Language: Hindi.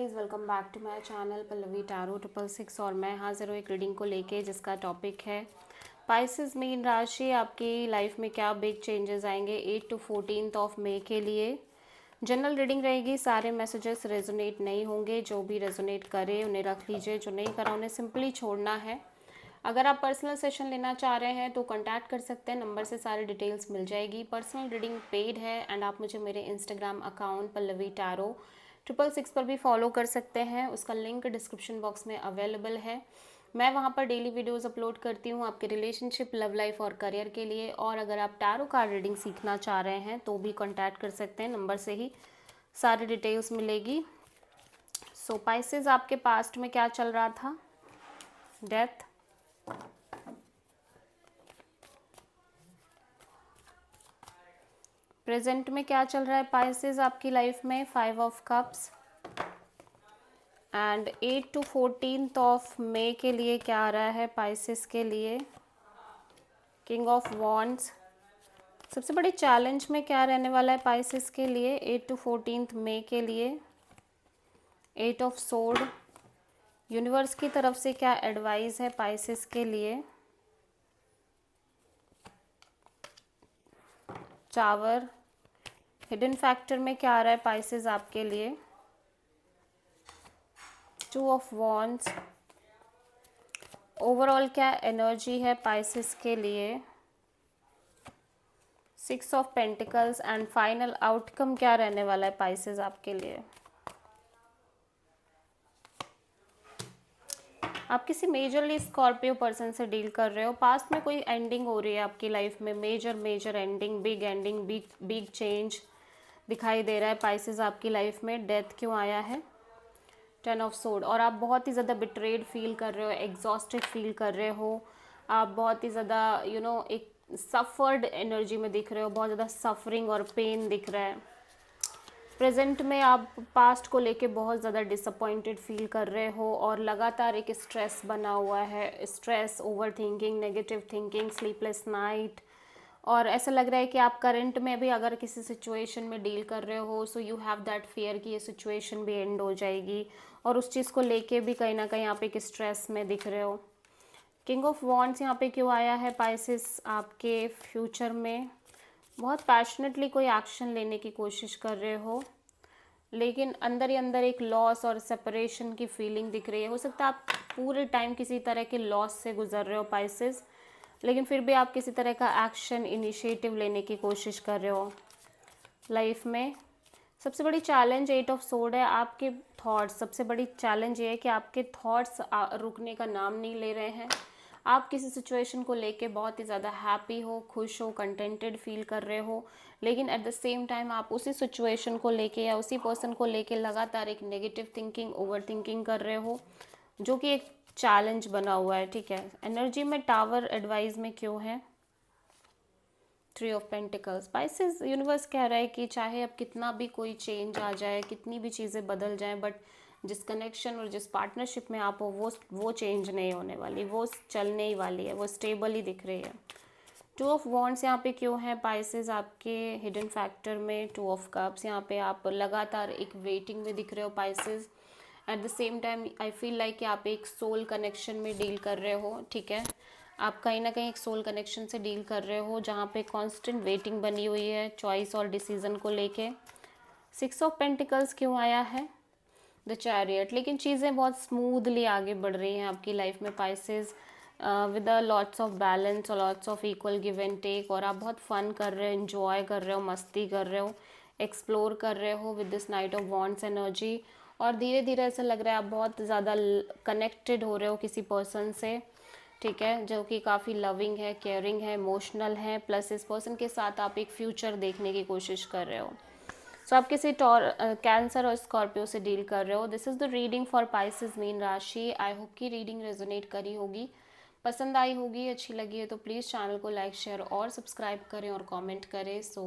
Guys, welcome back to my channel Pallavi tarot 666। और मैं हाजिर हूँ एक रीडिंग को लेके जिसका टॉपिक है पाइसेस मीन राशि। आपकी लाइफ में क्या बिग चेंजेस आएंगे 8 to 14 ऑफ मई के लिए। जनरल रीडिंग रहेगी, सारे मैसेजेस रेजोनेट नहीं होंगे। जो भी रेजोनेट करे उन्हें रख लीजिए, जो नहीं करा उन्हें सिंपली छोड़ना है। अगर आप पर्सनल सेशन लेना चाह रहे हैं तो कांटेक्ट कर सकते हैं, नंबर से सारी डिटेल्स मिल जाएगी। पर्सनल रीडिंग पेड है एंड आप मुझे मेरे इंस्टाग्राम अकाउंट पल्लवी टैरो 666 पर भी फॉलो कर सकते हैं। उसका लिंक डिस्क्रिप्शन बॉक्स में अवेलेबल है। मैं वहाँ पर डेली वीडियोस अपलोड करती हूँ आपके रिलेशनशिप, लव लाइफ और करियर के लिए। और अगर आप टैरो कार्ड रीडिंग सीखना चाह रहे हैं तो भी कांटेक्ट कर सकते हैं, नंबर से ही सारी डिटेल्स मिलेगी। सो पाइसेस, आपके पास्ट में क्या चल रहा था? डेथ, प्रेजेंट में क्या चल रहा है पाइसेस आपकी लाइफ में? 5 of cups and 8 to 14 of May के लिए क्या आ रहा है पाइसेस के लिए? King of wands. सबसे बड़ी चैलेंज में क्या रहने वाला है पाइसेस के लिए 8 to 14 मई के लिए? 8 ऑफ सोर्ड। यूनिवर्स की तरफ से क्या एडवाइस है पाइसेस के लिए? टावर। हिडन फैक्टर में क्या आ रहा है पाइसेस आपके लिए? 2 ऑफ वॉन्ड्स। ओवरऑल क्या एनर्जी है पाइसेस के लिए? 6 of pentacles and final outcome क्या रहने वाला है पाइसेस आपके लिए? आप किसी मेजरली स्कॉर्पियो पर्सन से डील कर रहे हो। पास्ट में कोई एंडिंग हो रही है आपकी लाइफ में, मेजर एंडिंग, बिग चेंज दिखाई दे रहा है पाइसेस आपकी लाइफ में। डेथ क्यों आया है? 10 ऑफ सोर्ड। और आप बहुत ही ज़्यादा बिट्रेड फील कर रहे हो, एग्जॉस्टेड फील कर रहे हो। आप बहुत ही ज़्यादा एक सफ़र्ड एनर्जी में दिख रहे हो, बहुत ज़्यादा सफरिंग और पेन दिख रहा है। प्रेजेंट में आप पास्ट को लेके बहुत ज़्यादा डिसअपॉइंटेड फील कर रहे हो और लगातार एक स्ट्रेस बना हुआ है। Stress, over thinking, negative thinking, sleepless night. और ऐसा लग रहा है कि आप करंट में भी अगर किसी सिचुएशन में डील कर रहे हो so you have that fear कि ये सिचुएशन भी एंड हो जाएगी। और उस चीज़ को लेके भी कहीं ना कहीं आप एक स्ट्रेस में दिख रहे हो। किंग ऑफ वॉन्ड्स यहाँ पे क्यों आया है पाइसेस आपके फ्यूचर में? बहुत पैशनेटली कोई एक्शन लेने की कोशिश कर रहे हो, लेकिन अंदर ही अंदर एक लॉस और सेपरेशन की फीलिंग दिख रही है। हो सकता है आप पूरे टाइम किसी तरह के लॉस से गुजर रहे हो पाइसेस, लेकिन फिर भी आप किसी तरह का एक्शन, इनिशिएटिव लेने की कोशिश कर रहे हो लाइफ में। सबसे बड़ी चैलेंज 8 ऑफ सोर्ड है, आपके थॉट्स। सबसे बड़ी चैलेंज ये है कि आपके थॉट्स रुकने का नाम नहीं ले रहे हैं। आप किसी सिचुएशन को लेके बहुत ही ज़्यादा हैप्पी हो, खुश हो, कंटेंटेड फील कर रहे हो, लेकिन एट द सेम टाइम आप उसी सिचुएशन को लेके या उसी पर्सन को लेके लगातार एक नेगेटिव थिंकिंग, ओवर थिंकिंग कर रहे हो, जो कि एक चैलेंज बना हुआ है। ठीक है, एनर्जी में टावर एडवाइस में क्यों है? 3 ऑफ पेंटिकल्स। स्पाइसेस, यूनिवर्स कह रहा है कि चाहे अब कितना भी कोई चेंज आ जाए, कितनी भी चीज़ें बदल जाएं, बट जिस कनेक्शन और जिस पार्टनरशिप में आप हो वो चेंज नहीं होने वाली, वो चलने ही वाली है, वो स्टेबल ही दिख रही है। 2 ऑफ वॉन्ड्स यहाँ पे क्यों है पाइसेस आपके हिडन फैक्टर में? 2 ऑफ कप्स। यहाँ पे आप लगातार एक वेटिंग में दिख रहे हो Pisces. At the same time I feel like कि आप एक सोल कनेक्शन में डील कर रहे हो। ठीक है, आप कहीं ना कहीं एक सोल कनेक्शन से डील कर रहे हो जहाँ पे कांस्टेंट वेटिंग बनी हुई है चॉइस और डिसीजन को लेके। 6 ऑफ पेंटिकल्स क्यों आया है? The chariot. लेकिन चीज़ें बहुत स्मूथली आगे बढ़ रही हैं आपकी लाइफ में pieces, with a lots of balance और lots of equal give and take. और आप बहुत फन कर रहे हो, इन्जॉय कर रहे हो, मस्ती कर रहे हो, एक्सप्लोर कर रहे हो with this night of wands energy. और धीरे धीरे ऐसा लग रहा है आप बहुत ज़्यादा कनेक्टेड हो रहे हो किसी पर्सन से। ठीक है, जो कि काफ़ी लविंग है, केयरिंग है, इमोशनल है, प्लस इस पर्सन के साथ आप एक फ्यूचर देखने की कोशिश कर रहे हो। सो आप किसी कैंसर और स्कॉर्पियो से डील कर रहे हो। This is the reading for Pisces mean राशि। आई होप कि रीडिंग रेजोनेट करी होगी, पसंद आई होगी, अच्छी लगी है तो प्लीज़ चैनल को लाइक, शेयर और सब्सक्राइब करें और कमेंट करें। सो